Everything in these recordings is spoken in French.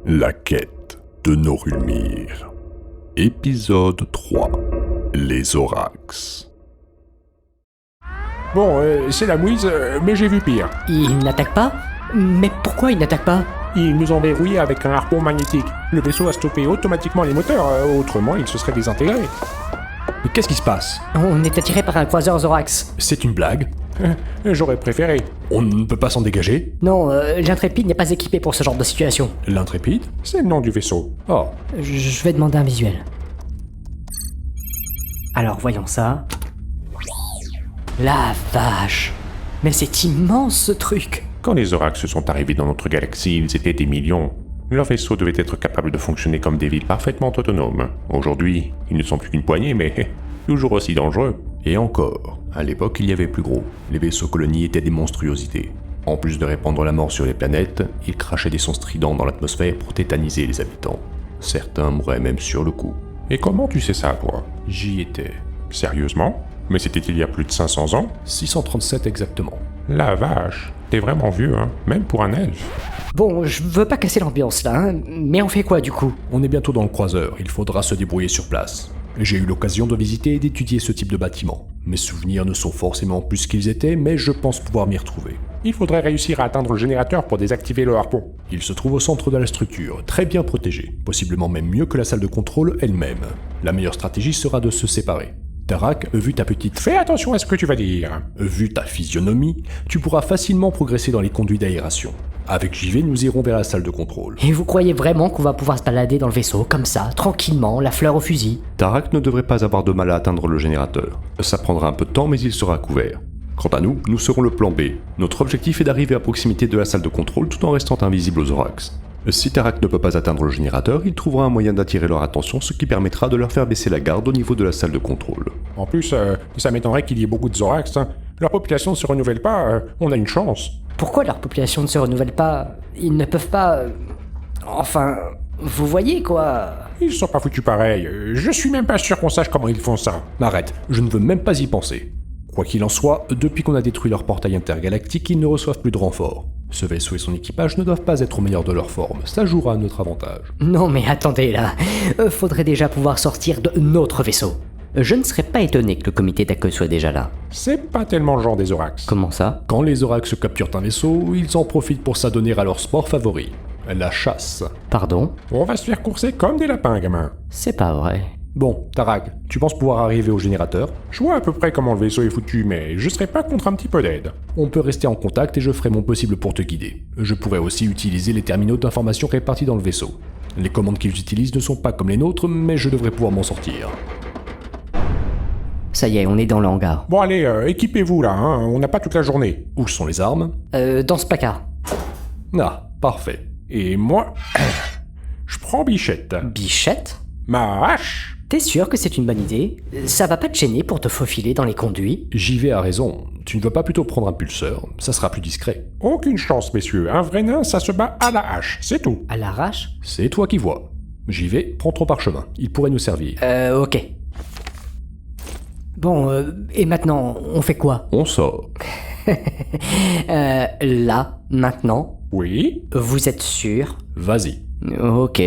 La quête de Norulmir. Épisode 3. Les Orax. Bon, c'est la mouise, mais j'ai vu pire. Il n'attaque pas? Mais pourquoi il n'attaque pas? Ils nous ont verrouillés avec un harpon magnétique. Le vaisseau a stoppé automatiquement les moteurs, autrement il se serait désintégré. Mais qu'est-ce qui se passe? On est attiré par un croiseur Zorax. C'est une blague? J'aurais préféré. On ne peut pas s'en dégager? Non, l'Intrépide n'est pas équipé pour ce genre de situation. L'Intrépide? C'est le nom du vaisseau. Oh. Je vais demander un visuel. Alors, voyons ça. La vache! Mais c'est immense ce truc! Quand les Orax sont arrivés dans notre galaxie, ils étaient des millions. Leur vaisseau devait être capable de fonctionner comme des villes parfaitement autonomes. Aujourd'hui, ils ne sont plus qu'une poignée, mais toujours aussi dangereux. Et encore, à l'époque il y avait plus gros. Les vaisseaux colonies étaient des monstruosités. En plus de répandre la mort sur les planètes, ils crachaient des sons stridents dans l'atmosphère pour tétaniser les habitants. Certains mouraient même sur le coup. Et comment tu sais ça, toi? J'y étais. Sérieusement? Mais c'était il y a plus de 500 ans? 637 exactement. La vache, t'es vraiment vieux, hein, même pour un elfe. Bon, je veux pas casser l'ambiance là, hein, mais on fait quoi du coup? On est bientôt dans le croiseur, il faudra se débrouiller sur place. J'ai eu l'occasion de visiter et d'étudier ce type de bâtiment. Mes souvenirs ne sont forcément plus qu'ils étaient, mais je pense pouvoir m'y retrouver. Il faudrait réussir à atteindre le générateur pour désactiver le harpon. Il se trouve au centre de la structure, très bien protégé, possiblement même mieux que la salle de contrôle elle-même. La meilleure stratégie sera de se séparer. Tarak, vu ta petite... Fais attention à ce que tu vas dire. Vu ta physionomie, tu pourras facilement progresser dans les conduits d'aération. Avec JV, nous irons vers la salle de contrôle. Et vous croyez vraiment qu'on va pouvoir se balader dans le vaisseau, comme ça, tranquillement, la fleur au fusil? Tarak ne devrait pas avoir de mal à atteindre le générateur. Ça prendra un peu de temps, mais il sera couvert. Quant à nous, nous serons le plan B. Notre objectif est d'arriver à proximité de la salle de contrôle tout en restant invisible aux Zorax. Si Tarak ne peut pas atteindre le générateur, il trouvera un moyen d'attirer leur attention, ce qui permettra de leur faire baisser la garde au niveau de la salle de contrôle. En plus, ça m'étonnerait qu'il y ait beaucoup de Zorax. Hein. Leur population ne se renouvelle pas, on a une chance. Pourquoi leur population ne se renouvelle pas? Ils ne peuvent pas... Enfin... Vous voyez quoi? Ils sont pas foutus pareil. Je suis même pas sûr qu'on sache comment ils font ça. Arrête, je ne veux même pas y penser. Quoi qu'il en soit, depuis qu'on a détruit leur portail intergalactique, ils ne reçoivent plus de renforts. Ce vaisseau et son équipage ne doivent pas être au meilleur de leur forme, ça jouera à notre avantage. Non mais attendez là, faudrait déjà pouvoir sortir de notre vaisseau. Je ne serais pas étonné que le comité d'accueil soit déjà là. C'est pas tellement le genre des Zorax. Comment ça? Quand les Zorax capturent un vaisseau, ils en profitent pour s'adonner à leur sport favori, la chasse. Pardon? On va se faire courser comme des lapins, gamin. C'est pas vrai. Bon, Tarak, tu penses pouvoir arriver au générateur? Je vois à peu près comment le vaisseau est foutu, mais je serais pas contre un petit peu d'aide. On peut rester en contact et je ferai mon possible pour te guider. Je pourrais aussi utiliser les terminaux d'information répartis dans le vaisseau. Les commandes qu'ils utilisent ne sont pas comme les nôtres, mais je devrais pouvoir m'en sortir. Ça y est, on est dans le hangar. Bon allez, équipez-vous là, hein, on n'a pas toute la journée. Où sont les armes? Dans ce placard. Ah, parfait. Et moi, je prends Bichette. Bichette? Ma hache. T'es sûr que c'est une bonne idée? Ça va pas te gêner pour te faufiler dans les conduits? JV a raison. Tu ne veux pas plutôt prendre un pulseur? Ça sera plus discret. Aucune chance, messieurs. Un vrai nain, ça se bat à la hache, c'est tout. À l'arrache? C'est toi qui vois. JV, prends ton parchemin. Il pourrait nous servir. Ok. Bon, et maintenant, on fait quoi? On sort. Là, maintenant? Oui. Vous êtes sûr? Vas-y. Ok.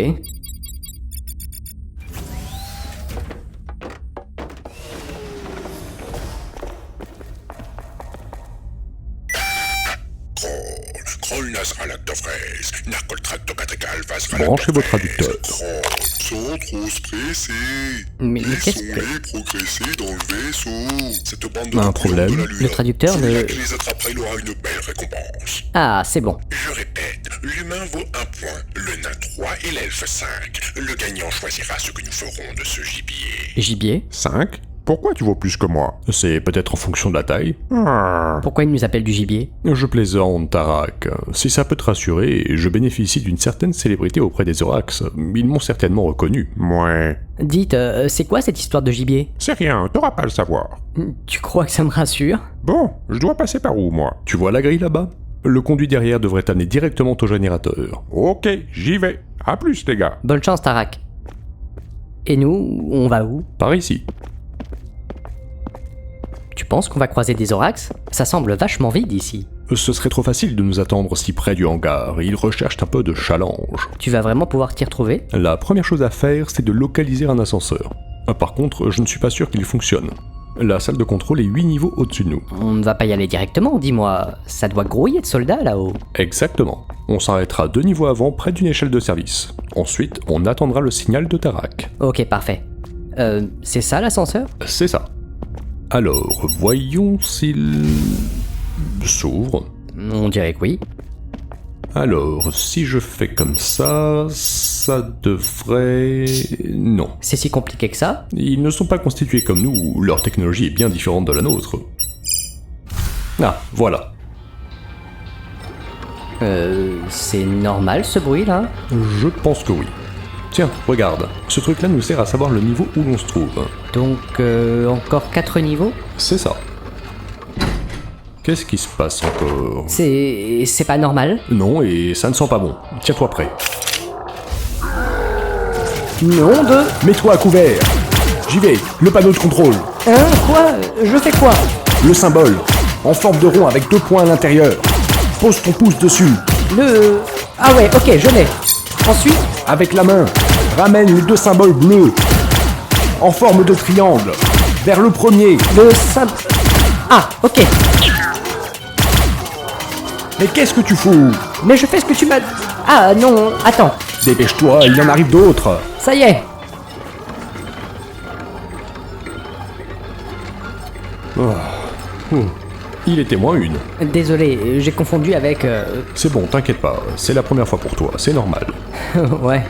Branchez vos traducteurs. Sans trop stressés. Mais qu'est-ce que... Laissons-les progresser dans le vaisseau. Cette bande Un de problème. de la lune. Le traducteur Celui-là ne... qui les attrapera, il aura une belle récompense. Ah, c'est bon. Je répète, l'humain vaut 1 point, le nain 3 et l'elfe 5. Le gagnant choisira ce que nous ferons de ce gibier. Gibier? 5. Pourquoi tu vaux plus que moi? C'est peut-être en fonction de la taille. Pourquoi il nous appelle du gibier? Je plaisante, Tarak. Si ça peut te rassurer, je bénéficie d'une certaine célébrité auprès des Zorax. Ils m'ont certainement reconnu. Ouais. Dites, c'est quoi cette histoire de gibier? C'est rien, t'auras pas à le savoir. Tu crois que ça me rassure? Bon, je dois passer par où, moi? Tu vois la grille là-bas? Le conduit derrière devrait t'amener directement au générateur. Ok, j'y vais. À plus, les gars. Bonne chance, Tarak. Et nous, on va où? Par ici. Tu penses qu'on va croiser des Zorax? Ça semble vachement vide ici. Ce serait trop facile de nous attendre si près du hangar, ils recherchent un peu de challenge. Tu vas vraiment pouvoir t'y retrouver? La première chose à faire, c'est de localiser un ascenseur. Par contre, je ne suis pas sûr qu'il fonctionne. La salle de contrôle est 8 niveaux au-dessus de nous. On ne va pas y aller directement, dis-moi. Ça doit grouiller de soldats là-haut. Exactement. On s'arrêtera 2 niveaux avant, près d'une échelle de service. Ensuite, on attendra le signal de Tarak. Ok, parfait. C'est ça l'ascenseur? C'est ça. Alors, voyons s'il... s'ouvre. On dirait que oui. Alors, si je fais comme ça devrait... Non. C'est si compliqué que ça? Ils ne sont pas constitués comme nous, leur technologie est bien différente de la nôtre. Ah, voilà. C'est normal ce bruit là? Je pense que oui. Tiens, regarde, ce truc-là nous sert à savoir le niveau où l'on se trouve. Donc, encore 4 niveaux? C'est ça. Qu'est-ce qui se passe encore? C'est pas normal? Non, et ça ne sent pas bon. Tiens-toi prêt. Non de... Mets-toi à couvert. J'y vais, le panneau de contrôle. Hein? Quoi? Je fais quoi? Le symbole, en forme de rond avec 2 points à l'intérieur. Pose ton pouce dessus. Le... Ah ouais, ok, je l'ai. Ensuite? Avec la main, ramène les 2 symboles bleus. En forme de triangle. Vers le premier. Le symbole... Ah, ok. Mais qu'est-ce que tu fous? Mais je fais ce que tu m'as... Ah non, attends. Dépêche-toi, il en arrive d'autres. Ça y est. Il était moins une. Désolé, j'ai confondu avec... C'est bon, t'inquiète pas, c'est la première fois pour toi, c'est normal. ouais.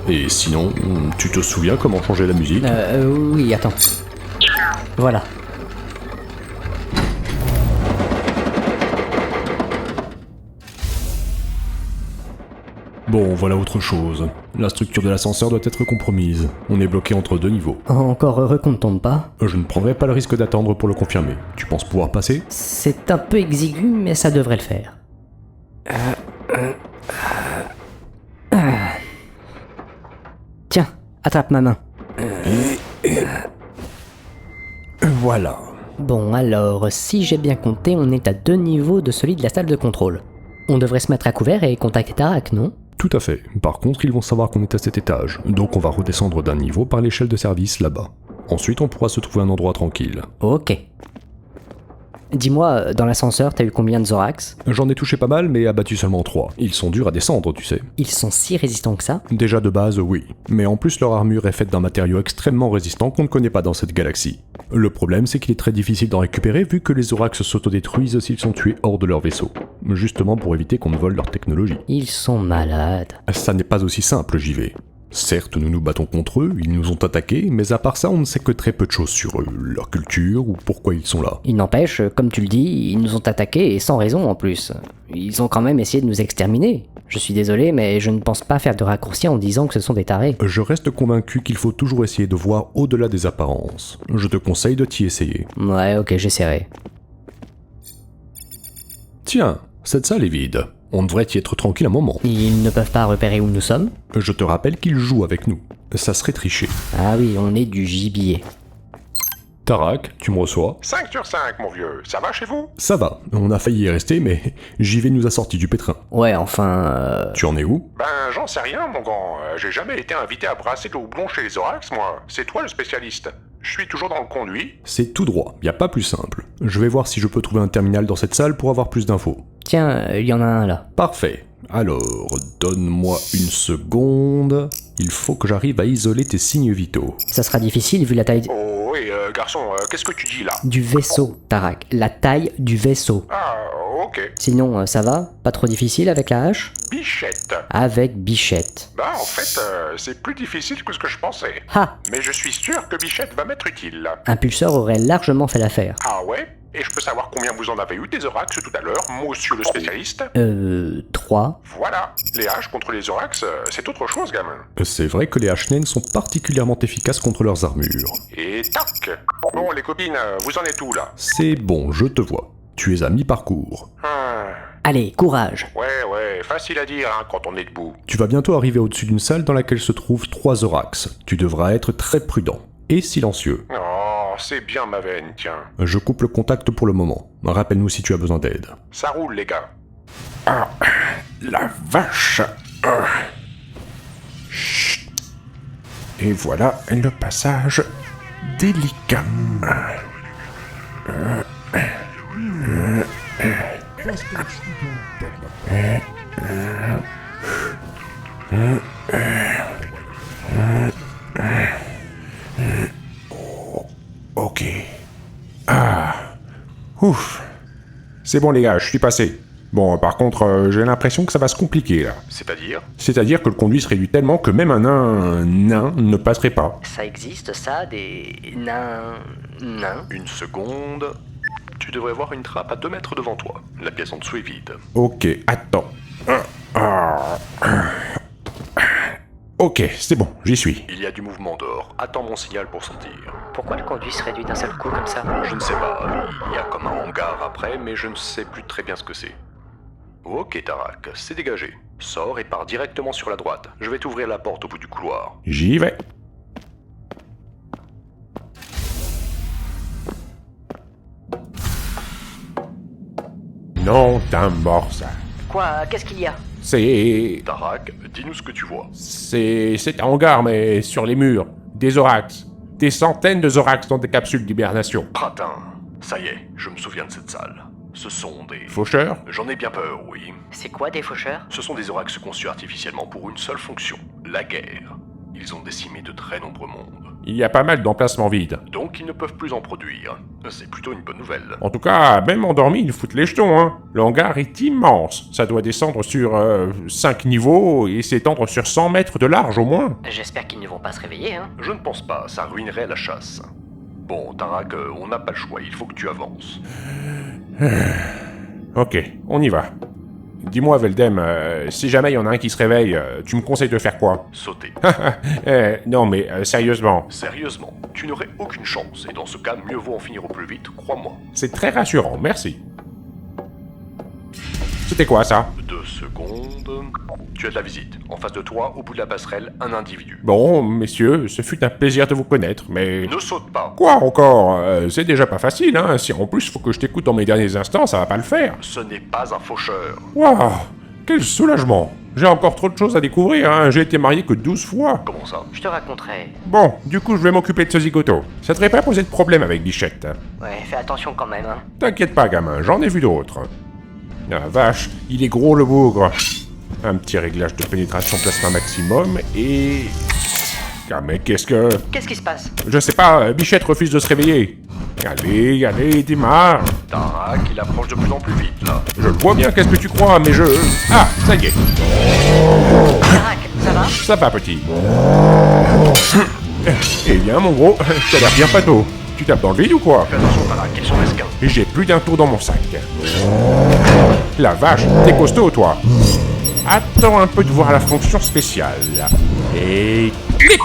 Et sinon, tu te souviens comment changer la musique? Oui, attends. Voilà. Bon, voilà autre chose. La structure de l'ascenseur doit être compromise. On est bloqué entre 2 niveaux. Encore heureux qu'on ne tombe pas. Je ne prendrai pas le risque d'attendre pour le confirmer. Tu penses pouvoir passer? C'est un peu exigu, mais ça devrait le faire. Tiens, attrape ma main. Voilà. Bon, alors, si j'ai bien compté, on est à 2 niveaux de celui de la salle de contrôle. On devrait se mettre à couvert et contacter Tarak, non? Tout à fait. Par contre, ils vont savoir qu'on est à cet étage, donc on va redescendre d'un niveau par l'échelle de service là-bas. Ensuite, on pourra se trouver un endroit tranquille. Ok. Dis-moi, dans l'ascenseur, t'as eu combien de Zorax? J'en ai touché pas mal, mais abattu seulement 3. Ils sont durs à descendre, tu sais. Ils sont si résistants que ça? Déjà de base, oui. Mais en plus, leur armure est faite d'un matériau extrêmement résistant qu'on ne connaît pas dans cette galaxie. Le problème, c'est qu'il est très difficile d'en récupérer vu que les Zorax s'autodétruisent s'ils sont tués hors de leur vaisseau. Justement pour éviter qu'on ne vole leur technologie. Ils sont malades. Ça n'est pas aussi simple, j'y vais. Certes, nous nous battons contre eux, ils nous ont attaqués, mais à part ça, on ne sait que très peu de choses sur eux, leur culture ou pourquoi ils sont là. Il n'empêche, comme tu le dis, ils nous ont attaqués et sans raison en plus. Ils ont quand même essayé de nous exterminer. Je suis désolé, mais je ne pense pas faire de raccourci en disant que ce sont des tarés. Je reste convaincu qu'il faut toujours essayer de voir au-delà des apparences. Je te conseille de t'y essayer. Ouais, ok, j'essaierai. Tiens, cette salle est vide. On devrait y être tranquille un moment. Ils ne peuvent pas repérer où nous sommes? Je te rappelle qu'ils jouent avec nous. Ça serait tricher. Ah oui, on est du gibier. Tarak, tu me reçois? 5 sur 5, mon vieux. Ça va chez vous? Ça va, on a failli y rester, mais JV nous a sorti du pétrin. Ouais, enfin... Tu en es où? Ben, j'en sais rien, mon grand. J'ai jamais été invité à brasser de houblon chez les Zorax, moi. C'est toi le spécialiste. Je suis toujours dans le conduit. C'est tout droit, y a pas plus simple. Je vais voir si je peux trouver un terminal dans cette salle pour avoir plus d'infos. Tiens, il y en a un là. Parfait. Alors, donne-moi une seconde. Il faut que j'arrive à isoler tes signes vitaux. Ça sera difficile vu la taille Oh, oui, garçon, qu'est-ce que tu dis là? du vaisseau, Tarak. La taille du vaisseau. Ah, ok. Sinon, ça va? Pas trop difficile avec la hache? Bichette. Avec Bichette. Bah, en fait, c'est plus difficile que ce que je pensais. Ha! Mais je suis sûr que Bichette va m'être utile. Un pulseur aurait largement fait l'affaire. Ah ouais? Et je peux savoir combien vous en avez eu des Zorax tout à l'heure, monsieur le spécialiste? 3. Voilà. Les haches contre les Zorax, c'est autre chose, gamin. C'est vrai que les haches naines sont particulièrement efficaces contre leurs armures. Et tac! Bon, les copines, vous en êtes où, là? C'est bon, je te vois. Tu es à mi-parcours. Allez, courage. Ouais, facile à dire, hein, quand on est debout. Tu vas bientôt arriver au-dessus d'une salle dans laquelle se trouvent 3 Zorax. Tu devras être très prudent et silencieux. Oh, c'est bien ma veine, tiens. Je coupe le contact pour le moment. Rappelle-nous si tu as besoin d'aide. Ça roule, les gars. Ah, la vache. Chut. Et voilà le passage délicat. Ok. Ah. Ouf. C'est bon les gars, je suis passé. Bon, par contre, j'ai l'impression que ça va se compliquer là. C'est-à-dire ? C'est-à-dire que le conduit se réduit tellement que même un nain ne passerait pas. Ça existe ça, des nains... Une seconde. Tu devrais voir une trappe à 2 mètres devant toi. La pièce en dessous est vide. Ok, attends. Ok, c'est bon, j'y suis. Il y a du mouvement dehors. Attends mon signal pour sortir. Pourquoi le conduit se réduit d'un seul coup comme ça? Je ne sais pas. Il y a comme un hangar après, mais je ne sais plus très bien ce que c'est. Ok, Tarak, c'est dégagé. Sors et pars directement sur la droite. Je vais t'ouvrir la porte au bout du couloir. J'y vais. Non, d'un mort, ça. Quoi? Qu'est-ce qu'il y a? C'est Tarak, dis-nous ce que tu vois. un hangar, mais sur les murs. Des Zorax. Des centaines de Zorax dans des capsules d'hibernation. Pratin. Ça y est, je me souviens de cette salle. Ce sont des... Faucheurs? J'en ai bien peur, oui. C'est quoi des faucheurs? Ce sont des Zorax conçus artificiellement pour une seule fonction, la guerre. Ils ont décimé de très nombreux mondes. Il y a pas mal d'emplacements vides. Donc ils ne peuvent plus en produire. C'est plutôt une bonne nouvelle. En tout cas, même endormi, ils foutent les jetons, hein. Le hangar est immense. Ça doit descendre sur 5 niveaux et s'étendre sur 100 mètres de large au moins. J'espère qu'ils ne vont pas se réveiller, hein. Je ne pense pas, ça ruinerait la chasse. Bon, Tarak, on n'a pas le choix, il faut que tu avances. Ok, on y va. Dis-moi, Veldem, si jamais il y en a un qui se réveille, tu me conseilles de faire quoi? Sauter. Non, mais sérieusement, Sérieusement, tu n'aurais aucune chance, et dans ce cas, mieux vaut en finir au plus vite, crois-moi. c'est très rassurant, merci. C'était quoi, ça? 2 secondes... Tu as de la visite. En face de toi, au bout de la passerelle, un individu. Bon, messieurs, ce fut un plaisir de vous connaître, mais... Ne saute pas. Quoi encore? C'est déjà pas facile, hein. Si en plus faut que je t'écoute dans mes derniers instants, ça va pas le faire. Ce n'est pas un faucheur. Waouh! Quel soulagement! J'ai encore trop de choses à découvrir, hein. J'ai été marié que 12 fois. Comment ça? Je te raconterai. Bon, du coup, je vais m'occuper de ce zigoto. Ça devrait pas poser de problème avec Bichette. Ouais, fais attention quand même, hein. T'inquiète pas, gamin, j'en ai vu d'autres. Ah vache, il est gros le bougre. Un petit réglage de pénétration plasma maximum et... Ah mais qu'est-ce Qu'est-ce qui se passe? Je sais pas, Bichette refuse de se réveiller. Allez, allez, démarre. Tarak, il approche de plus en plus vite, là. Je le vois bien, qu'est-ce que tu crois, mais je... Ah, ça y est. Tarak, ça va? Ça va, petit. Eh bien, mon gros, t'as l'air bien pato. Tu tapes dans le vide ou quoi? Fais attention, Tarak, ils sont mesquins. J'ai plus d'un tour dans mon sac. La vache, t'es costaud, toi. Attends un peu de voir la fonction spéciale. Et... clic!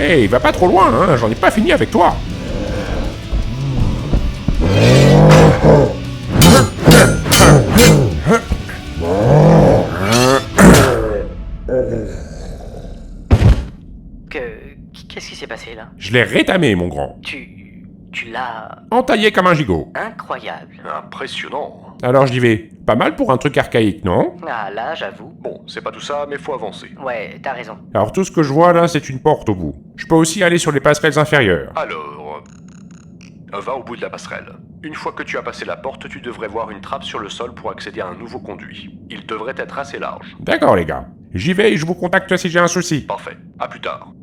Eh, il va pas trop loin, hein, j'en ai pas fini avec toi. Qu'est-ce qui s'est passé là? Je l'ai rétamé, mon grand. Tu l'as... Entaillé comme un gigot. Incroyable. Impressionnant. Alors j'y vais. Pas mal pour un truc archaïque, non? Ah là, j'avoue. Bon, c'est pas tout ça, mais faut avancer. Ouais, t'as raison. Alors tout ce que je vois là, c'est une porte au bout. Je peux aussi aller sur les passerelles inférieures. Alors... va au bout de la passerelle. Une fois que tu as passé la porte, tu devrais voir une trappe sur le sol pour accéder à un nouveau conduit. Il devrait être assez large. D'accord les gars. J'y vais et je vous contacte si j'ai un souci. Parfait. À plus tard.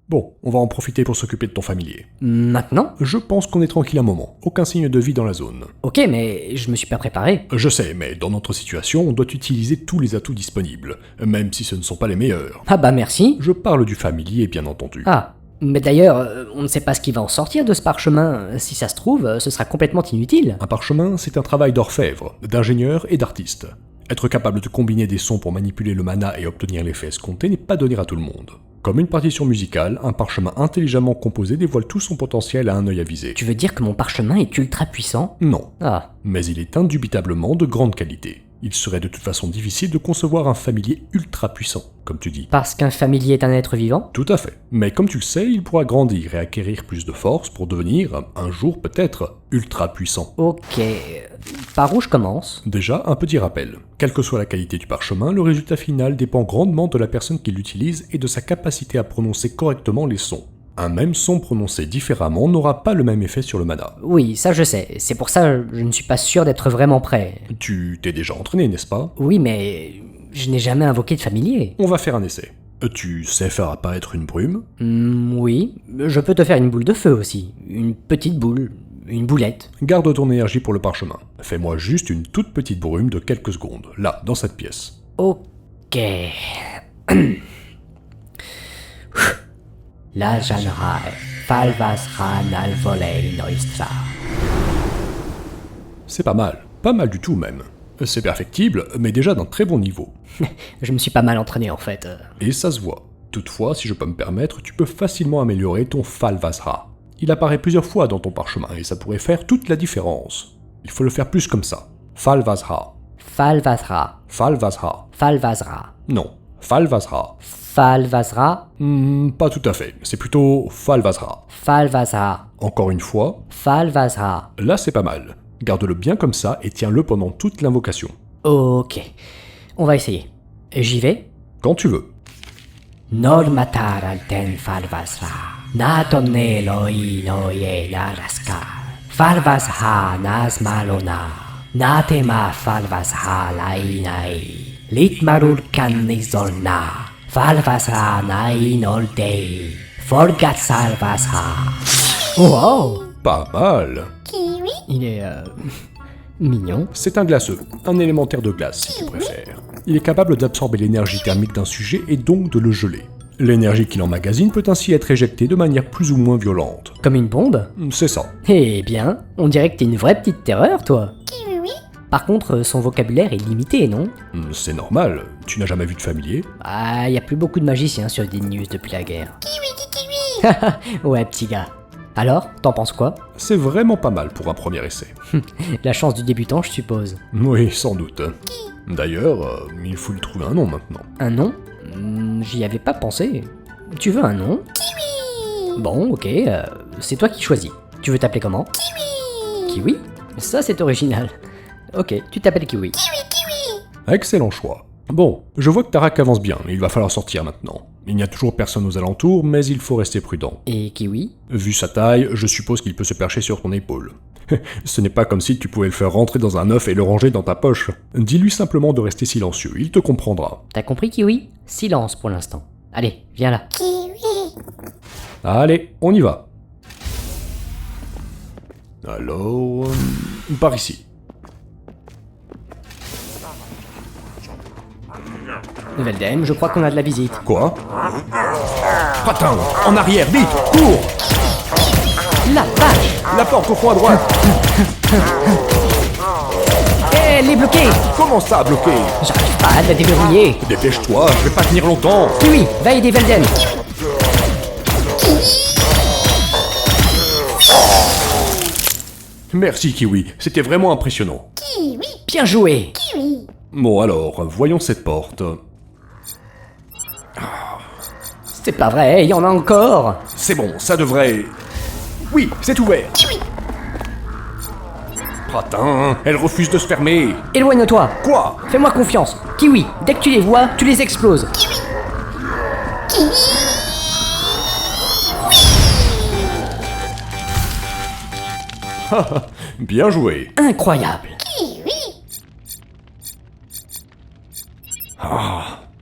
Bon, on va en profiter pour s'occuper de ton familier. Maintenant? Je pense qu'on est tranquille un moment. Aucun signe de vie dans la zone. Ok, mais je me suis pas préparé. Je sais, mais dans notre situation, on doit utiliser tous les atouts disponibles, même si ce ne sont pas les meilleurs. Ah bah merci. Je parle du familier, bien entendu. Ah, mais d'ailleurs, on ne sait pas ce qui va en sortir de ce parchemin. Si ça se trouve, ce sera complètement inutile. Un parchemin, c'est un travail d'orfèvre, d'ingénieur et d'artiste. Être capable de combiner des sons pour manipuler le mana et obtenir l'effet escompté n'est pas donné à tout le monde. Comme une partition musicale, un parchemin intelligemment composé dévoile tout son potentiel à un œil avisé. Tu veux dire que mon parchemin est ultra puissant? Non, Ah, mais il est indubitablement de grande qualité. Il serait de toute façon difficile de concevoir un familier ultra puissant, comme tu dis. Parce qu'un familier est un être vivant? Tout à fait. Mais comme tu le sais, il pourra grandir et acquérir plus de force pour devenir, un jour peut-être, ultra puissant. Ok. Par où je commence? Déjà, un petit rappel. Quelle que soit la qualité du parchemin, le résultat final dépend grandement de la personne qui l'utilise et de sa capacité à prononcer correctement les sons. Un même son prononcé différemment n'aura pas le même effet sur le mana. Oui, ça je sais. C'est pour ça que je ne suis pas sûr d'être vraiment prêt. Tu t'es déjà entraîné, n'est-ce pas? Oui, mais je n'ai jamais invoqué de familier. On va faire un essai. Tu sais faire apparaître une brume? Oui. Je peux te faire une boule de feu aussi. Une petite boule. Une boulette. Garde ton énergie pour le parchemin. Fais-moi juste une toute petite brume de quelques secondes, là, dans cette pièce. Ok. La janrai, falvasra nalvolei noistra. C'est pas mal du tout même. C'est perfectible, mais déjà d'un très bon niveau. Je me suis pas mal entraîné en fait. Et ça se voit. Toutefois, si je peux me permettre, tu peux facilement améliorer ton Falvasra. Il apparaît plusieurs fois dans ton parchemin et ça pourrait faire toute la différence. Il faut le faire plus comme ça. Falvasra. Falvasra. Falvasra. Falvasra. Non, Falvasra. Falvasra. Pas tout à fait, c'est plutôt Falvasra. Falvasra. Encore une fois, Falvasra. là c'est pas mal. Garde-le bien comme ça et tiens-le pendant toute l'invocation. Ok. On va essayer. J'y vais. Quand tu veux. Normatar alten falvasra. Natomne loi noye naraska. Falvasha nasmalona. Natema falvasha lainai. Litmarul kanizolna. Falvasra nainoldei. Forgat salvasha. Wow! Pas mal. Il est mignon. C'est un glaceux, un élémentaire de glace si tu préfères. Il est capable d'absorber l'énergie thermique d'un sujet et donc de le geler. L'énergie qu'il emmagasine peut ainsi être éjectée de manière plus ou moins violente. Comme une bombe? C'est ça. Eh bien, on dirait que t'es une vraie petite terreur, toi. Par contre, son vocabulaire est limité, non? C'est normal, tu n'as jamais vu de familier? Ah, y a plus beaucoup de magiciens sur News depuis la guerre. Ouais, petit gars. Alors, t'en penses quoi? C'est vraiment pas mal pour un premier essai. La chance du débutant, je suppose. Oui, sans doute. D'ailleurs, il faut lui trouver un nom maintenant. Un nom? J'y avais pas pensé. Tu veux un nom? Bon, ok, c'est toi qui choisis. Tu veux t'appeler comment? Kiwi? Ça, c'est original. Ok, tu t'appelles Kiwi. Excellent choix. Bon, je vois que Tarak avance bien, il va falloir sortir maintenant. Il n'y a toujours personne aux alentours, mais il faut rester prudent. Et Kiwi? Vu sa taille, je suppose qu'il peut se percher sur ton épaule. Ce n'est pas comme si tu pouvais le faire rentrer dans un œuf et le ranger dans ta poche. Dis-lui simplement de rester silencieux, il te comprendra. T'as compris, Kiwi? Silence pour l'instant. Allez, viens là. Allez, on y va. Alors... par ici. Veldem, je crois qu'on a de la visite. Quoi? Patin, en arrière, vite, cours! La vache! La porte au fond à droite! Elle est bloquée! Comment ça, bloqué? J'arrive pas à la déverrouiller! Dépêche-toi, je vais pas tenir longtemps! Kiwi, va aider Veldem! Merci Kiwi, c'était vraiment impressionnant. Bien joué! Bon alors, voyons cette porte. C'est pas vrai, il y en a encore! C'est bon, ça devrait... Oui, c'est ouvert. Patin, elle refuse de se fermer. Éloigne-toi! Quoi? Fais-moi confiance! Kiwi, dès que tu les vois, tu les exploses! Bien joué. Incroyable!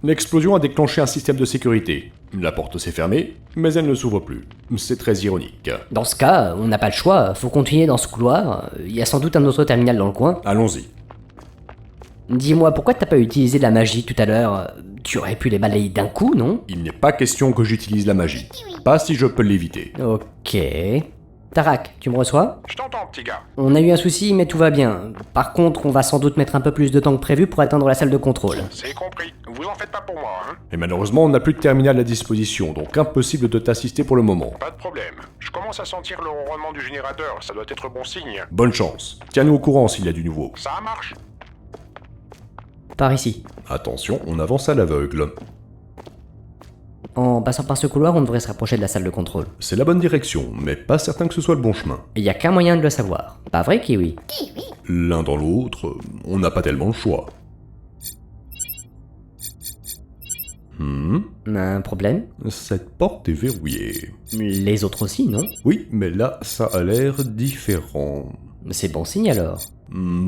L'explosion a déclenché un système de sécurité. La porte s'est fermée, mais elle ne s'ouvre plus. C'est très ironique. Dans ce cas, on n'a pas le choix, faut continuer dans ce couloir. Il y a sans doute un autre terminal dans le coin. Allons-y. Dis-moi, pourquoi t'as pas utilisé de la magie tout à l'heure? Tu aurais pu les balayer d'un coup, non? Il n'est pas question que j'utilise la magie. Pas si je peux l'éviter. Ok. Tarak, tu me reçois? Je t'entends, petit gars. On a eu un souci, mais tout va bien. Par contre, on va sans doute mettre un peu plus de temps que prévu pour atteindre la salle de contrôle. C'est compris. Vous en faites pas pour moi, hein? Et malheureusement, on n'a plus de terminal à disposition, donc impossible de t'assister pour le moment. Pas de problème. Je commence à sentir le ronronnement du générateur. Ça doit être bon signe. Bonne chance. Tiens-nous au courant s'il y a du nouveau. Ça marche. par ici. Attention, on avance à l'aveugle. En passant par ce couloir, on devrait se rapprocher de la salle de contrôle. C'est la bonne direction, mais pas certain que ce soit le bon chemin. Il y a qu'un moyen de le savoir. Pas vrai, Kiwi? L'un dans l'autre, on n'a pas tellement le choix. Un problème? Cette porte est verrouillée. Les autres aussi, non? Oui, mais là, ça a l'air différent. C'est bon signe alors.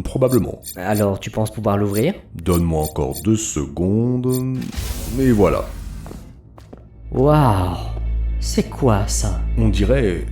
Probablement. Alors, tu penses pouvoir l'ouvrir? Donne-moi encore 2 secondes. Et voilà. Waouh! C'est quoi ça? On dirait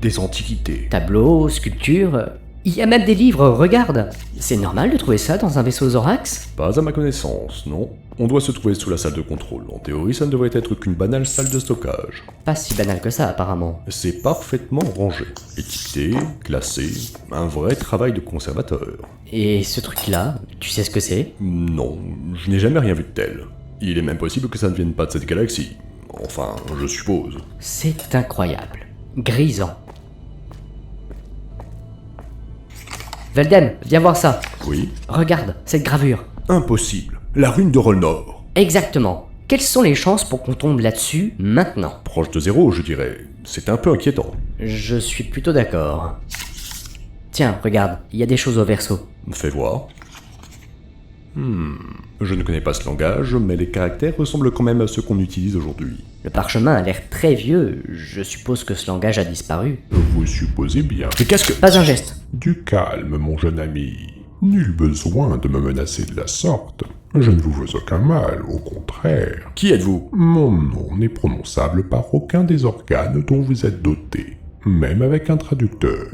des antiquités. Tableaux, sculptures... Il y a même des livres, regarde! C'est normal de trouver ça dans un vaisseau Zorax? Pas à ma connaissance, non. On doit se trouver sous la salle de contrôle. En théorie, ça ne devrait être qu'une banale salle de stockage. Pas si banal que ça, apparemment. C'est parfaitement rangé, étiqueté, classé, un vrai travail de conservateur. Et ce truc-là, tu sais ce que c'est? Non, je n'ai jamais rien vu de tel. Il est même possible que ça ne vienne pas de cette galaxie. Enfin, je suppose. C'est incroyable. Grisant. Veldem, viens voir ça. Oui. Regarde, cette gravure. Impossible. La rune de Rolnor. Exactement. Quelles sont les chances pour qu'on tombe là-dessus maintenant? Proche de 0, je dirais. C'est un peu inquiétant. Je suis plutôt d'accord. Tiens, regarde, il y a des choses au verso. Fais voir. Je ne connais pas ce langage, mais les caractères ressemblent quand même à ceux qu'on utilise aujourd'hui. Le parchemin a l'air très vieux, je suppose que ce langage a disparu. Vous supposez bien. Mais qu'est-ce que... Pas un geste. Du calme, mon jeune ami. Nul besoin de me menacer de la sorte. Je ne vous veux aucun mal, au contraire. Qui êtes-vous? Mon nom n'est prononçable par aucun des organes dont vous êtes doté, même avec un traducteur.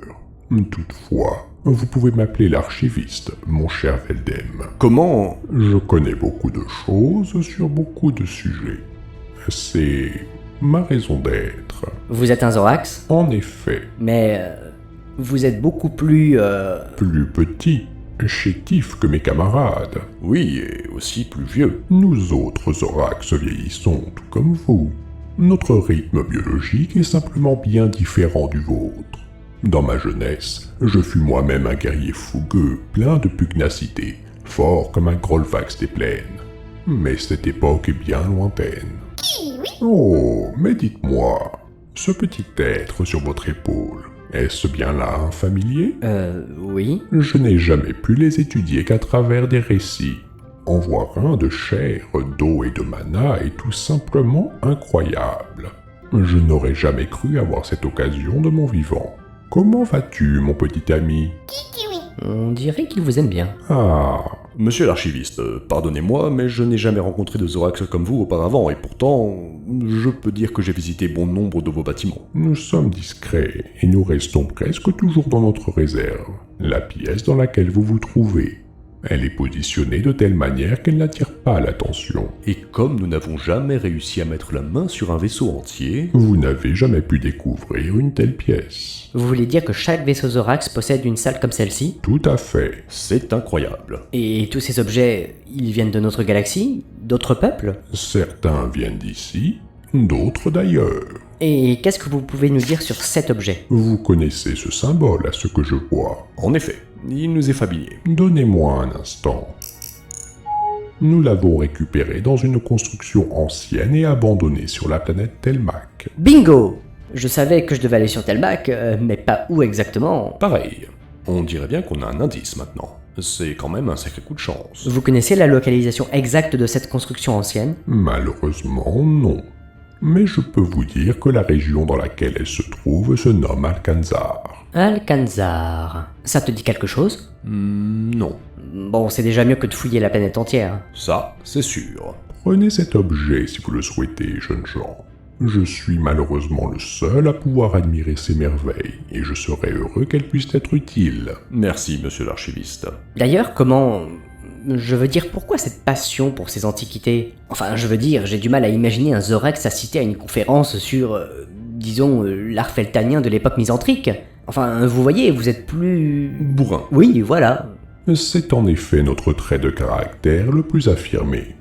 Toutefois, vous pouvez m'appeler l'archiviste, mon cher Veldem. Comment... Je connais beaucoup de choses sur beaucoup de sujets. C'est ma raison d'être. Vous êtes un Zorax? En effet, Mais... vous êtes beaucoup plus... plus petit, chétif que mes camarades. Oui, et aussi plus vieux. Nous autres Zorax vieillissons tout comme vous. Notre rythme biologique est simplement bien différent du vôtre. Dans ma jeunesse, je fus moi-même un guerrier fougueux, plein de pugnacité, fort comme un Grolvax des plaines. Mais cette époque est bien lointaine. Oh, mais dites-moi, ce petit être sur votre épaule, est-ce bien là un familier? Oui. Je n'ai jamais pu les étudier qu'à travers des récits. En voir un de chair, d'eau et de mana est tout simplement incroyable. Je n'aurais jamais cru avoir cette occasion de mon vivant. Comment vas-tu, mon petit ami? On dirait qu'il vous aime bien. Ah, Monsieur l'archiviste, pardonnez-moi, mais je n'ai jamais rencontré de Zorax comme vous auparavant, et pourtant, je peux dire que j'ai visité bon nombre de vos bâtiments. nous sommes discrets et nous restons presque toujours dans notre réserve, la pièce dans laquelle vous vous trouvez. Elle est positionnée de telle manière qu'elle n'attire pas l'attention. Et comme nous n'avons jamais réussi à mettre la main sur un vaisseau entier... Vous n'avez jamais pu découvrir une telle pièce. Vous voulez dire que chaque vaisseau Zorax possède une salle comme celle-ci? Tout à fait. C'est incroyable. Et tous ces objets, ils viennent de notre galaxie? D'autres peuples? Certains viennent d'ici, d'autres d'ailleurs. Et qu'est-ce que vous pouvez nous dire sur cet objet? Vous connaissez ce symbole à ce que je vois. En effet, il nous est familier. Donnez-moi un instant. Nous l'avons récupéré dans une construction ancienne et abandonnée sur la planète Telmac. Bingo! Je savais que je devais aller sur Telmac, mais pas où exactement. Pareil, on dirait bien qu'on a un indice maintenant. C'est quand même un sacré coup de chance. Vous connaissez la localisation exacte de cette construction ancienne? Malheureusement, non. Mais je peux vous dire que la région dans laquelle elle se trouve se nomme Alcanzar. Alcanzar. Ça te dit quelque chose? Non. Bon, c'est déjà mieux que de fouiller la planète entière. Ça, c'est sûr. Prenez cet objet si vous le souhaitez, jeunes gens. Je suis malheureusement le seul à pouvoir admirer ces merveilles, et je serais heureux qu'elles puissent être utiles. Merci, monsieur l'archiviste. D'ailleurs, comment... Je veux dire, pourquoi cette passion pour ces antiquités? Enfin, je veux dire, j'ai du mal à imaginer un Zorax assister à une conférence sur, disons, l'art feltanien de l'époque misanthrique. Enfin, vous voyez, vous êtes plus... Bourrin. Oui, voilà. C'est en effet notre trait de caractère le plus affirmé.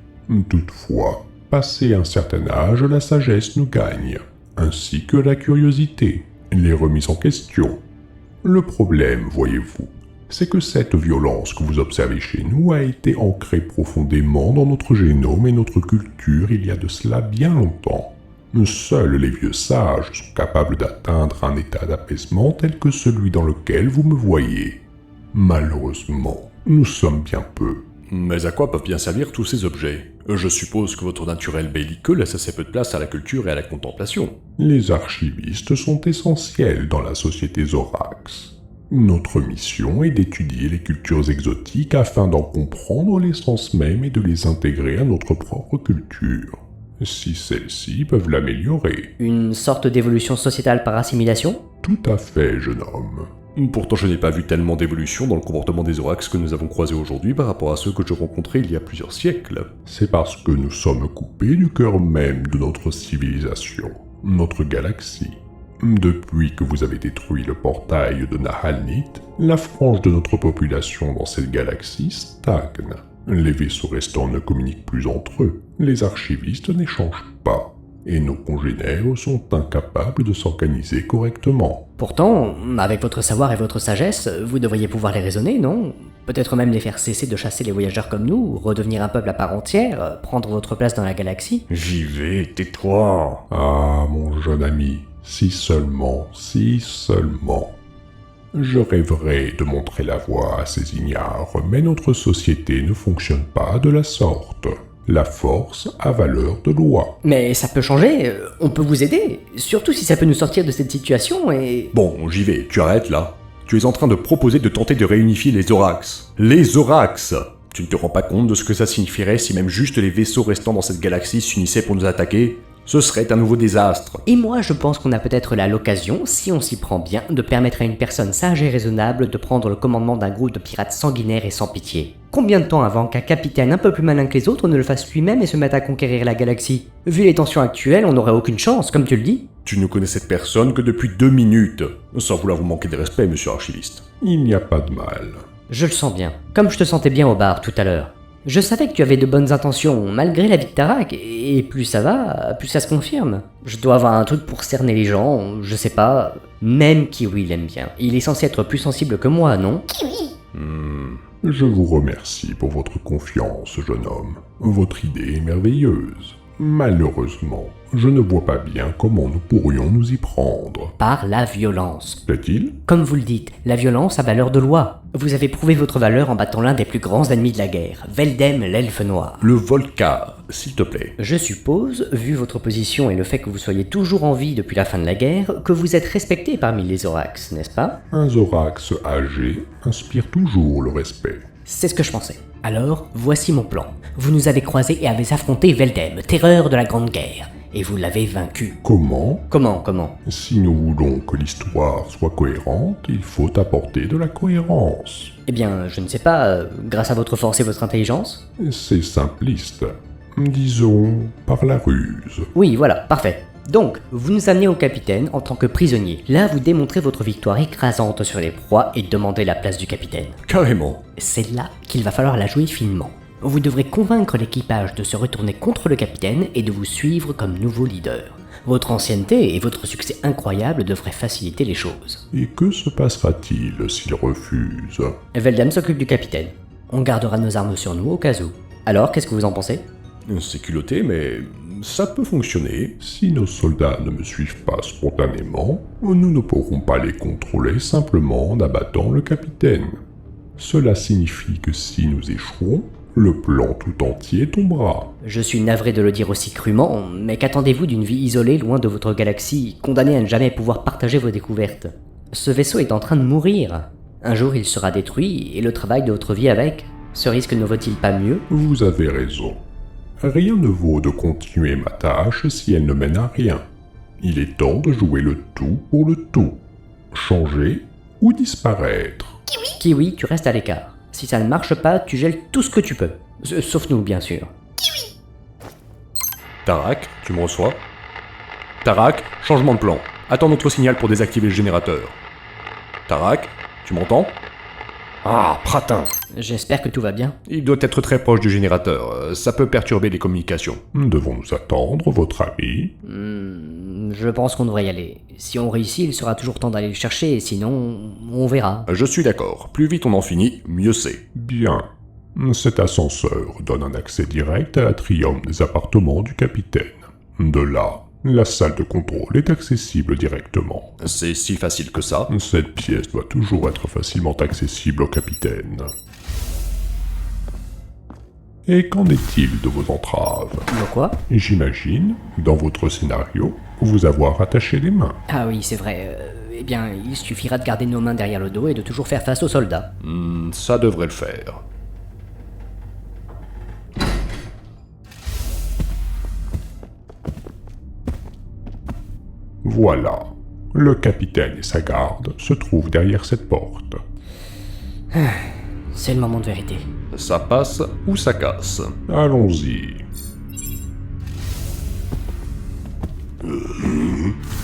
Toutefois, passé un certain âge, la sagesse nous gagne, ainsi que la curiosité, les remises en question. Le problème, voyez-vous, c'est que cette violence que vous observez chez nous a été ancrée profondément dans notre génome et notre culture il y a de cela bien longtemps. Seuls les vieux sages sont capables d'atteindre un état d'apaisement tel que celui dans lequel vous me voyez. Malheureusement, nous sommes bien peu. Mais à quoi peuvent bien servir tous ces objets? Je suppose que votre naturel belliqueux laisse assez peu de place à la culture et à la contemplation. Les archivistes sont essentiels dans la société Zorax. Notre mission est d'étudier les cultures exotiques afin d'en comprendre l'essence même et de les intégrer à notre propre culture. Si celles-ci peuvent l'améliorer. Une sorte d'évolution sociétale par assimilation? Tout à fait, jeune homme. Pourtant, je n'ai pas vu tellement d'évolution dans le comportement des Zorax que nous avons croisés aujourd'hui par rapport à ceux que je rencontrais il y a plusieurs siècles. C'est parce que nous sommes coupés du cœur même de notre civilisation, notre galaxie. Depuis que vous avez détruit le portail de Nahalnit, la frange de notre population dans cette galaxie stagne. Les vaisseaux restants ne communiquent plus entre eux, les archivistes n'échangent pas, et nos congénères sont incapables de s'organiser correctement. Pourtant, avec votre savoir et votre sagesse, vous devriez pouvoir les raisonner, non? Peut-être même les faire cesser de chasser les voyageurs comme nous, redevenir un peuple à part entière, prendre votre place dans la galaxie. J'y vais, tais-toi. Ah, mon jeune ami, si seulement. Je rêverais de montrer la voie à ces ignares, mais notre société ne fonctionne pas de la sorte. La force a valeur de loi. Mais ça peut changer, on peut vous aider, surtout si ça peut nous sortir de cette situation et... Bon, j'y vais, tu arrêtes là. Tu es en train de proposer de tenter de réunifier les Zorax. Les Zorax! Tu ne te rends pas compte de ce que ça signifierait si même juste les vaisseaux restants dans cette galaxie s'unissaient pour nous attaquer? Ce serait un nouveau désastre. Et moi, je pense qu'on a peut-être là l'occasion, si on s'y prend bien, de permettre à une personne sage et raisonnable de prendre le commandement d'un groupe de pirates sanguinaires et sans pitié. Combien de temps avant qu'un capitaine un peu plus malin que les autres ne le fasse lui-même et se mette à conquérir la galaxie? Vu les tensions actuelles, on n'aurait aucune chance, comme tu le dis. Tu ne connais cette personne que depuis 2 minutes. Sans vouloir vous manquer de respect, monsieur l'archiviste. Il n'y a pas de mal. Je le sens bien, comme je te sentais bien au bar tout à l'heure. Je savais que tu avais de bonnes intentions, malgré la vie de Tarak, et plus ça va, plus ça se confirme. Je dois avoir un truc pour cerner les gens, je sais pas... Même Kiwi l'aime bien. Il est censé être plus sensible que moi, non? Je vous remercie pour votre confiance, jeune homme. Votre idée est merveilleuse. Malheureusement, je ne vois pas bien comment nous pourrions nous y prendre. Par la violence. Plaît-il? Comme vous le dites, la violence a valeur de loi. Vous avez prouvé votre valeur en battant l'un des plus grands ennemis de la guerre, Veldem l'Elfe Noir. Le Volca, s'il te plaît. Je suppose, vu votre position et le fait que vous soyez toujours en vie depuis la fin de la guerre, que vous êtes respecté parmi les Zorax, n'est-ce pas? Un Zorax âgé inspire toujours le respect. C'est ce que je pensais. Alors, voici mon plan. Vous nous avez croisés et avez affronté Veldem, terreur de la Grande Guerre. Et vous l'avez vaincu. Comment? Comment? Si nous voulons que l'histoire soit cohérente, il faut apporter de la cohérence. Eh bien, je ne sais pas, grâce à votre force et votre intelligence? C'est simpliste. Disons, par la ruse. Oui, voilà, parfait. Donc, vous nous amenez au capitaine en tant que prisonnier. Là, vous démontrez votre victoire écrasante sur les proies et demandez la place du capitaine. Carrément. C'est là qu'il va falloir la jouer finement. Vous devrez convaincre l'équipage de se retourner contre le capitaine et de vous suivre comme nouveau leader. Votre ancienneté et votre succès incroyable devraient faciliter les choses. Et que se passera-t-il s'il refuse? Veldem s'occupe du capitaine. On gardera nos armes sur nous au cas où. Alors, qu'est-ce que vous en pensez? C'est culotté, mais ça peut fonctionner. Si nos soldats ne me suivent pas spontanément, nous ne pourrons pas les contrôler simplement en abattant le capitaine. Cela signifie que si nous échouons, le plan tout entier tombera. Je suis navré de le dire aussi crûment, mais qu'attendez-vous d'une vie isolée loin de votre galaxie, condamnée à ne jamais pouvoir partager vos découvertes? Ce vaisseau est en train de mourir. Un jour il sera détruit, et le travail de votre vie avec. Ce risque ne vaut-il pas mieux? Vous avez raison. Rien ne vaut de continuer ma tâche si elle ne mène à rien. Il est temps de jouer le tout pour le tout. Changer ou disparaître. Kiwi, tu restes à l'écart. Si ça ne marche pas, tu gèles tout ce que tu peux. Sauf nous, bien sûr. Tarak, tu me reçois? Tarak, changement de plan. Attends notre signal pour désactiver le générateur. Tarak, tu m'entends? Ah, pratin. J'espère que tout va bien. Il doit être très proche du générateur. Ça peut perturber les communications. Devons-nous attendre, votre ami? Je pense qu'on devrait y aller. Si on réussit, il sera toujours temps d'aller le chercher, et sinon, on verra. Je suis d'accord. Plus vite on en finit, mieux c'est. Bien. Cet ascenseur donne un accès direct à l'atrium des appartements du capitaine. De là, la salle de contrôle est accessible directement. C'est si facile que ça. Cette pièce doit toujours être facilement accessible au capitaine. Et qu'en est-il de vos entraves? Pourquoi? J'imagine, dans votre scénario, vous avoir attaché les mains. Ah oui, c'est vrai. Eh bien, il suffira de garder nos mains derrière le dos et de toujours faire face aux soldats. Ça devrait le faire. Voilà. Le capitaine et sa garde se trouvent derrière cette porte. C'est le moment de vérité. Ça passe ou ça casse. Allons-y.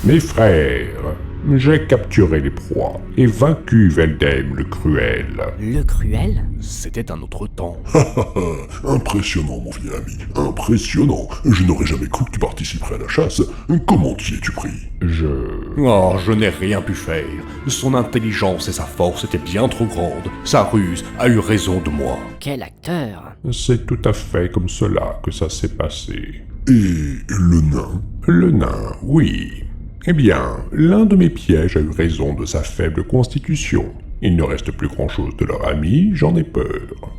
Mes frères, j'ai capturé les proies et vaincu Veldheim le Cruel. Le cruel? C'était un autre temps. Impressionnant, mon vieil ami, impressionnant. Je n'aurais jamais cru que tu participerais à la chasse. Comment t'y es-tu pris? Oh, je n'ai rien pu faire. Son intelligence et sa force étaient bien trop grandes. Sa ruse a eu raison de moi. Quel acteur! C'est tout à fait comme cela que ça s'est passé. Et le nain? Le nain, oui. Eh bien, l'un de mes pièges a eu raison de sa faible constitution. Il ne reste plus grand-chose de leur ami, j'en ai peur.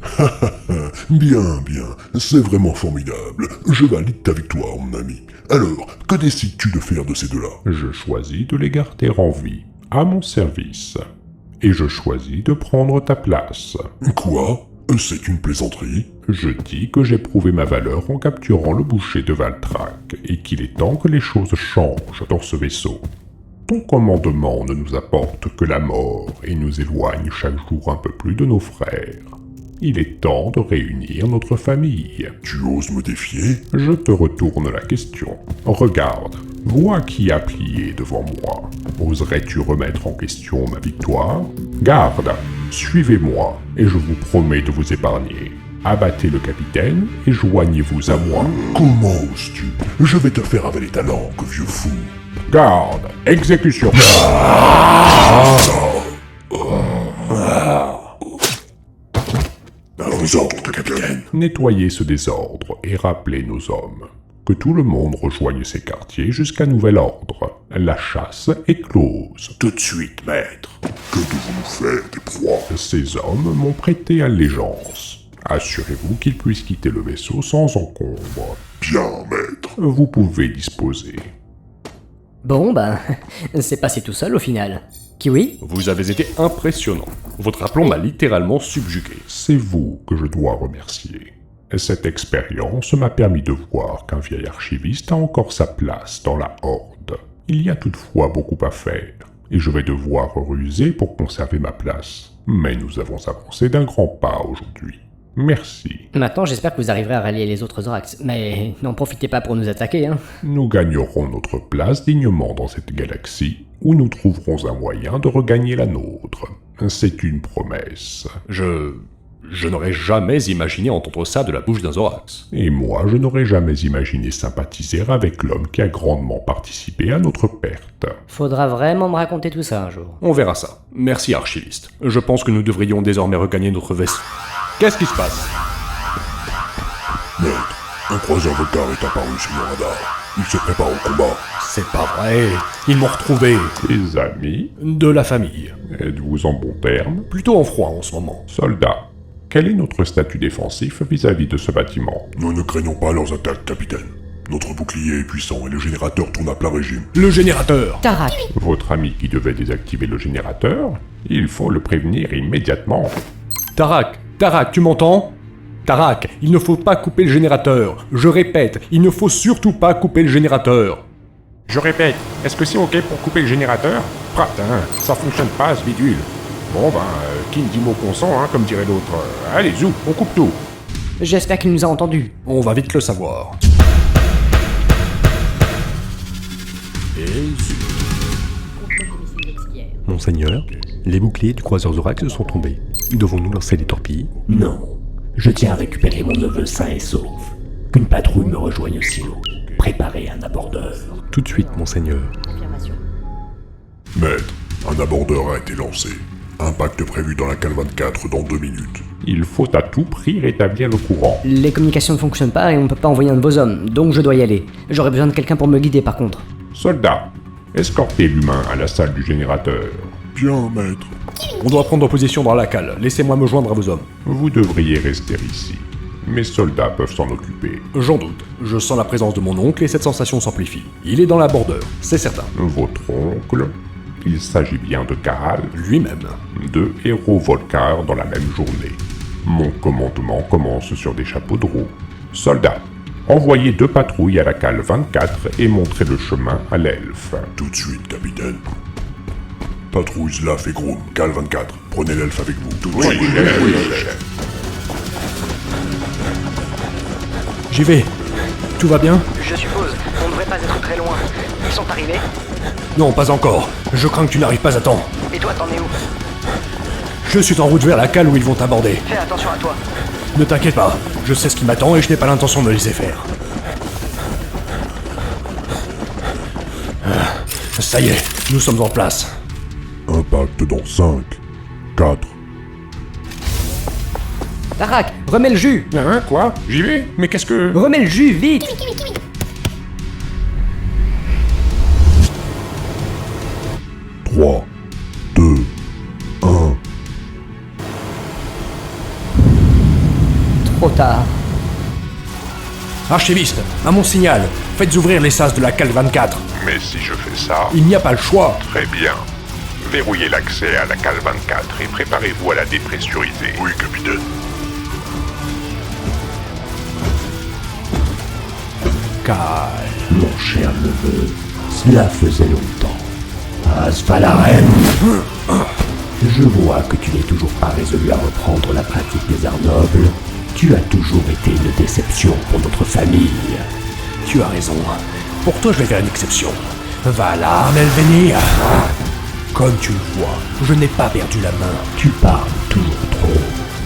Bien, bien, c'est vraiment formidable. Je valide ta victoire, mon ami. Alors, que décides-tu de faire de ces deux-là? Je choisis de les garder en vie, à mon service. Et je choisis de prendre ta place. Quoi? C'est une plaisanterie? Je dis que j'ai prouvé ma valeur en capturant le boucher de Valtrak, et qu'il est temps que les choses changent dans ce vaisseau. Ton commandement ne nous apporte que la mort et nous éloigne chaque jour un peu plus de nos frères. Il est temps de réunir notre famille. Tu oses me défier? Je te retourne la question. Regarde, vois qui a plié devant moi. Oserais-tu remettre en question ma victoire? Garde, suivez-moi, et je vous promets de vous épargner. Abattez le capitaine et joignez-vous à moi. Comment oses-tu? Je vais te faire avaler ta langue, vieux fou. Garde, exécution. À vos ordres, capitaine. Nettoyez ce désordre et rappelez nos hommes. Que tout le monde rejoigne ses quartiers jusqu'à nouvel ordre. La chasse est close. Tout de suite, maître. Que devons-nous faire des proies? Ces hommes m'ont prêté allégeance. Assurez-vous qu'ils puissent quitter le vaisseau sans encombre. Bien, maître. Vous pouvez disposer. Bon, ben, c'est passé tout seul au final. Kiwi? Vous avez été impressionnant. Votre aplomb m'a littéralement subjugué. C'est vous que je dois remercier. Cette expérience m'a permis de voir qu'un vieil archiviste a encore sa place dans la Horde. Il y a toutefois beaucoup à faire, et je vais devoir ruser pour conserver ma place. Mais nous avons avancé d'un grand pas aujourd'hui. Merci. Maintenant, j'espère que vous arriverez à rallier les autres Zorax. Mais n'en profitez pas pour nous attaquer, hein. Nous gagnerons notre place dignement dans cette galaxie, où nous trouverons un moyen de regagner la nôtre. C'est une promesse. Je n'aurais jamais imaginé entendre ça de la bouche d'un Zorax. Et moi, je n'aurais jamais imaginé sympathiser avec l'homme qui a grandement participé à notre perte. Faudra vraiment me raconter tout ça un jour. On verra ça. Merci, archiviste. Je pense que nous devrions désormais regagner notre vaisseau. Qu'est-ce qui se passe? Maître, un croiseur Volcar est apparu sur le radar. Il se prépare au combat. C'est pas vrai. Ils m'ont retrouvé. Les amis, De la famille. êtes-vous en bon terme? Plutôt en froid en ce moment. Soldats, quel est notre statut défensif vis-à-vis de ce bâtiment? Nous ne craignons pas leurs attaques, capitaine. Notre bouclier est puissant et le générateur tourne à plein régime. Le générateur. Tarak! Votre ami qui devait désactiver le générateur? Il faut le prévenir immédiatement. Tarak, tu m'entends? Tarak, il ne faut pas couper le générateur. Je répète, il ne faut surtout pas couper le générateur. Je répète, est-ce que c'est ok pour couper le générateur? Pratin, ça fonctionne pas ce bidule. Bon qui ne dit mot consent, hein, comme dirait l'autre. Allez, zou, on coupe tout. J'espère qu'il nous a entendus. On va vite le savoir. Monseigneur, les boucliers du croiseur Zorax sont tombés. Devons-nous lancer des torpilles? Non. Je tiens à récupérer mon neveu sain et sauf. Qu'une patrouille me rejoigne aussitôt. préparer un abordeur. Tout de suite, monseigneur. Confirmation. Maître, un abordeur a été lancé. Impact prévu dans la cale 24 dans 2 minutes. Il faut à tout prix rétablir le courant. Les communications ne fonctionnent pas et on ne peut pas envoyer un de vos hommes, donc je dois y aller. J'aurais besoin de quelqu'un pour me guider par contre. Soldats, escortez l'humain à la salle du générateur. Bien, maître. On doit prendre position dans la cale. Laissez-moi me joindre à vos hommes. Vous devriez rester ici. Mes soldats peuvent s'en occuper. J'en doute. Je sens la présence de mon oncle et cette sensation s'amplifie. Il est dans l'abordeur, c'est certain. Votre oncle, il s'agit bien de Karal, Lui-même. 2 héros volcars dans la même journée. Mon commandement commence sur des chapeaux de roue. Soldats, envoyez 2 patrouilles à la cale 24 et montrez le chemin à l'elfe. Tout de suite, capitaine. Patrouille Zlaf et Groom, cale 24. Prenez l'elfe avec vous. Tout de suite. J'y vais. Tout va bien? Je suppose, on ne devrait pas être très loin. Ils sont arrivés? Non, pas encore. Je crains que tu n'arrives pas à temps. Et toi, t'en es où? Je suis en route vers la cale où ils vont t'aborder. Fais attention à toi. Ne t'inquiète pas. Je sais ce qui m'attend et je n'ai pas l'intention de me laisser faire. Ça y est, nous sommes en place. Impact dans 5, 4, Tarak, remets le jus! Hein, quoi? J'y vais? Mais qu'est-ce que... Remets le jus, vite! 3, 2, 1. Trop tard. Archiviste, à mon signal, faites ouvrir les sas de la cale 24. Mais si je fais ça, Il n'y a pas le choix. très bien. Verrouillez l'accès à la cale 24 et préparez-vous à la dépressuriser. Oui, capitaine. Calme. Mon cher neveu, cela faisait longtemps. Asfalarem, je vois que tu n'es toujours pas résolu à reprendre la pratique des arts nobles. Tu as toujours été une déception pour notre famille. Tu as raison. Pour toi, je vais faire une exception. Va là, Melvenia. Comme tu le vois, je n'ai pas perdu la main. Tu parles toujours trop.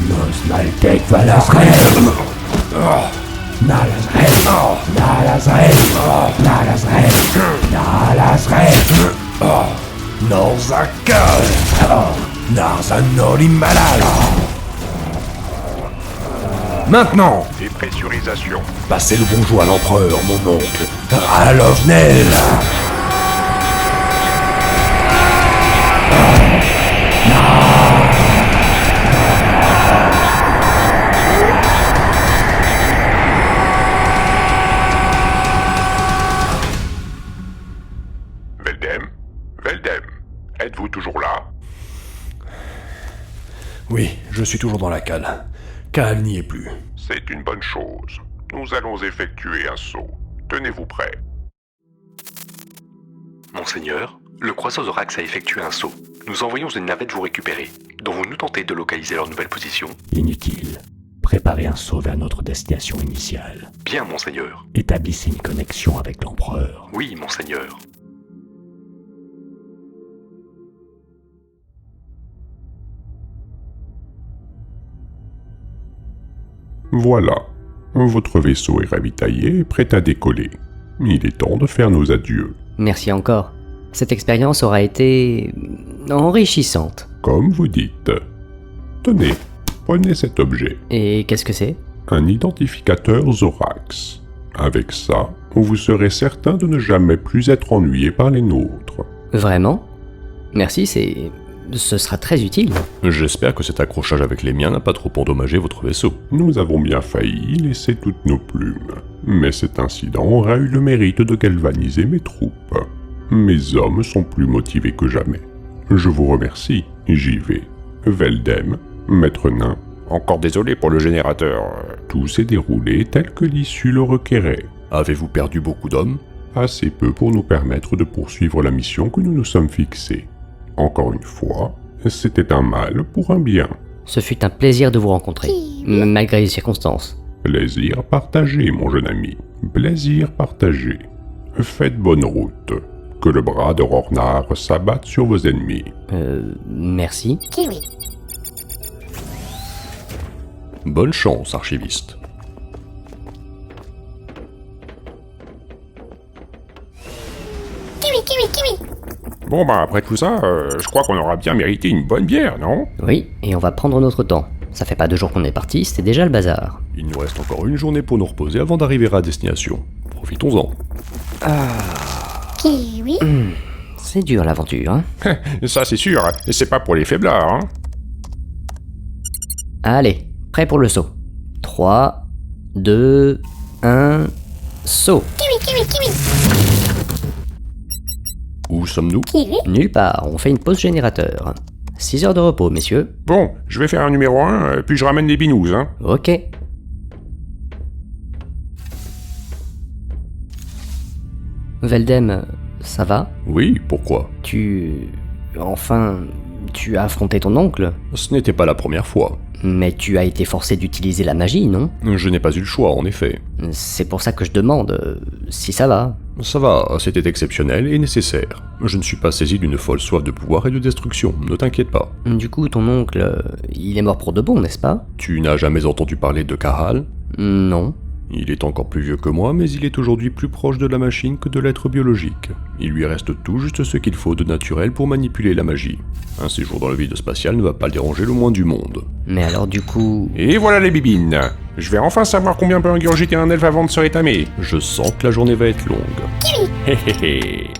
Nos Maltek Valarem. Nalazrel, Nalazrel, Nalazrel, Nalazrel. Norzakal. Narzanolimalal. Maintenant, Dépressurisation. passez le bonjour à l'empereur, mon oncle. Ralovnel. Veldem, êtes-vous toujours là? Oui, je suis toujours dans la cale. Cal n'y est plus. C'est une bonne chose. Nous allons effectuer un saut. Tenez-vous prêts. Monseigneur, le croiseur Zorax a effectué un saut. Nous envoyons une navette vous récupérer, dont vous nous tentez de localiser leur nouvelle position. Inutile. Préparez un saut vers notre destination initiale. Bien, Monseigneur. Établissez une connexion avec l'empereur. Oui, Monseigneur. Voilà. Votre vaisseau est ravitaillé et prêt à décoller. Il est temps de faire nos adieux. Merci encore. Cette expérience aura été enrichissante. Comme vous dites. Tenez, prenez cet objet. Et qu'est-ce que c'est? Un identificateur Zorax. Avec ça, vous serez certain de ne jamais plus être ennuyé par les nôtres. Vraiment? Merci, ce sera très utile. J'espère que cet accrochage avec les miens n'a pas trop endommagé votre vaisseau. Nous avons bien failli laisser toutes nos plumes. Mais cet incident aura eu le mérite de galvaniser mes troupes. Mes hommes sont plus motivés que jamais. Je vous remercie, j'y vais. Veldem, Maître Nain. Encore désolé pour le générateur. Tout s'est déroulé tel que l'issue le requérait. Avez-vous perdu beaucoup d'hommes? Assez peu pour nous permettre de poursuivre la mission que nous nous sommes fixée. Encore une fois, c'était un mal pour un bien. Ce fut un plaisir de vous rencontrer, malgré les circonstances. Plaisir partagé, mon jeune ami. Plaisir partagé. Faites bonne route. Que le bras de Rornar s'abatte sur vos ennemis. Merci. Bonne chance, archiviste. Bon bah après tout ça, je crois qu'on aura bien mérité une bonne bière, non? Oui, et on va prendre notre temps. Ça fait pas 2 jours qu'on est parti, c'était déjà le bazar. Il nous reste encore une journée pour nous reposer avant d'arriver à destination. Profitons-en. C'est dur l'aventure, hein. Ça c'est sûr, et c'est pas pour les faiblards, hein. Allez, prêt pour le saut. 3, 2, 1, saut. Où sommes-nous? Nulle part, on fait une pause générateur. 6 heures de repos, messieurs. Bon, je vais faire un numéro 1, puis je ramène les binous, hein. Ok. Veldem, ça va? Oui, pourquoi? Enfin, tu as affronté ton oncle, Ce n'était pas la première fois. mais tu as été forcé d'utiliser la magie, non? Je n'ai pas eu le choix, en effet. C'est pour ça que je demande si ça va. Ça va, c'était exceptionnel et nécessaire. Je ne suis pas saisi d'une folle soif de pouvoir et de destruction, ne t'inquiète pas. Du coup, ton oncle, il est mort pour de bon, n'est-ce pas? Tu n'as jamais entendu parler de Kahal? Non. Il est encore plus vieux que moi, mais il est aujourd'hui plus proche de la machine que de l'être biologique. Il lui reste tout juste ce qu'il faut de naturel pour manipuler la magie. Un séjour dans le vide spatial ne va pas le déranger le moins du monde. Mais alors du coup... Et voilà les bibines. Je vais enfin savoir combien peut ingurgiter un elfe avant de se rétamer. Je sens que la journée va être longue. Hé hé hé.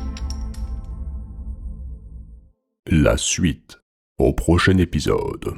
La suite, au prochain épisode.